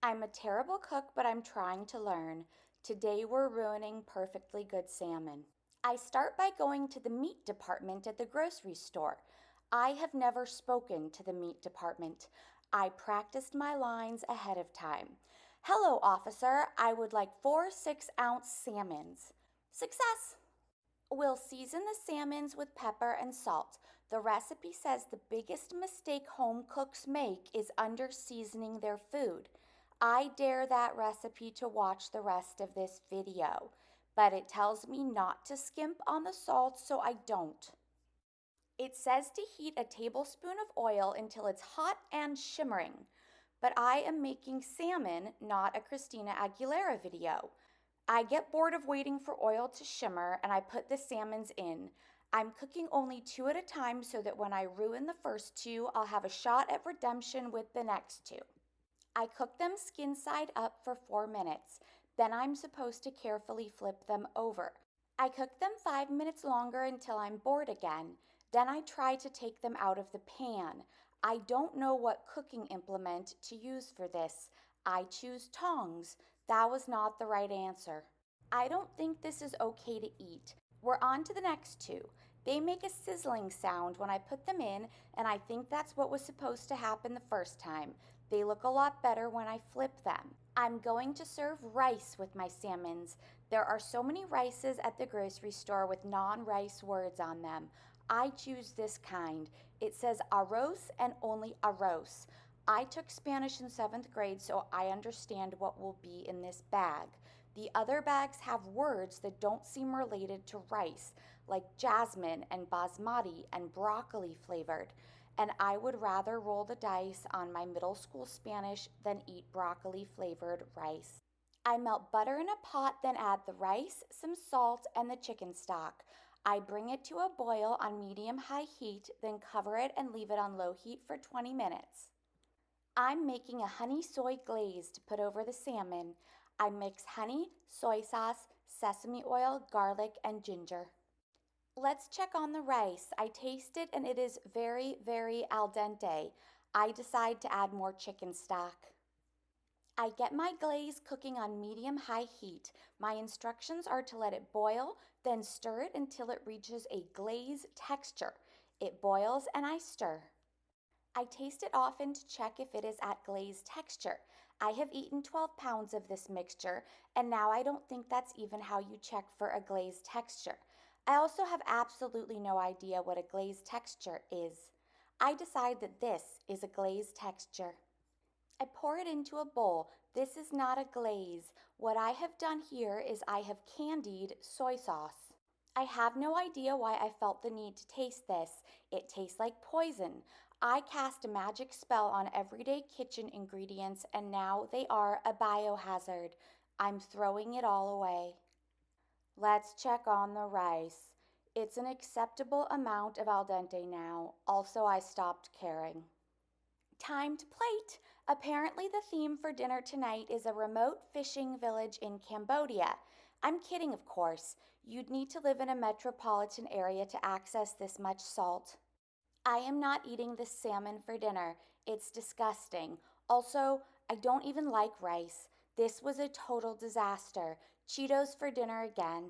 I'm a terrible cook, but I'm trying to learn. Today we're ruining perfectly good salmon. I start by going to the meat department at the grocery store. I have never spoken to the meat department. I practiced my lines ahead of time. Hello, officer. I would like 4 6-ounce salmons. Success! We'll season the salmons with pepper and salt. The recipe says the biggest mistake home cooks make is under seasoning their food. I dare that recipe to watch the rest of this video, but it tells me not to skimp on the salt, so I don't. It says to heat a tablespoon of oil until it's hot and shimmering, but I am making salmon, not a Christina Aguilera video. I get bored of waiting for oil to shimmer and I put the salmons in. I'm cooking only 2 at a time so that when I ruin the first 2, I'll have a shot at redemption with the next 2. I cook them skin side up for 4 minutes. Then I'm supposed to carefully flip them over. I cook them 5 minutes longer until I'm bored again. Then I try to take them out of the pan. I don't know what cooking implement to use for this. I choose tongs. That was not the right answer. I don't think this is okay to eat. We're on to the next 2. They make a sizzling sound when I put them in, and I think that's what was supposed to happen the first time. They look a lot better when I flip them. I'm going to serve rice with my salmons. There are so many rices at the grocery store with non-rice words on them. I choose this kind. It says arroz and only arroz. I took Spanish in 7th grade, so I understand what will be in this bag. The other bags have words that don't seem related to rice, like jasmine and basmati and broccoli flavored. And I would rather roll the dice on my middle school Spanish than eat broccoli flavored rice. I melt butter in a pot, then add the rice, some salt, and the chicken stock. I bring it to a boil on medium-high heat, then cover it and leave it on low heat for 20 minutes. I'm making a honey soy glaze to put over the salmon. I mix honey, soy sauce, sesame oil, garlic, and ginger. Let's check on the rice. I taste it and it is very, very al dente. I decide to add more chicken stock. I get my glaze cooking on medium-high heat. My instructions are to let it boil, then stir it until it reaches a glaze texture. It boils and I stir. I taste it often to check if it is at glaze texture. I have eaten 12 pounds of this mixture, and now I don't think that's even how you check for a glaze texture. I also have absolutely no idea what a glaze texture is. I decide that this is a glaze texture. I pour it into a bowl. This is not a glaze. What I have done here is I have candied soy sauce. I have no idea why I felt the need to taste this. It tastes like poison. I cast a magic spell on everyday kitchen ingredients and now they are a biohazard. I'm throwing it all away. Let's check on the rice. It's an acceptable amount of al dente now. Also, I stopped caring. Time to plate. Apparently the theme for dinner tonight is a remote fishing village in Cambodia. I'm kidding, of course. You'd need to live in a metropolitan area to access this much salt. I am not eating this salmon for dinner. It's disgusting. Also, I don't even like rice. This was a total disaster. Cheetos for dinner again.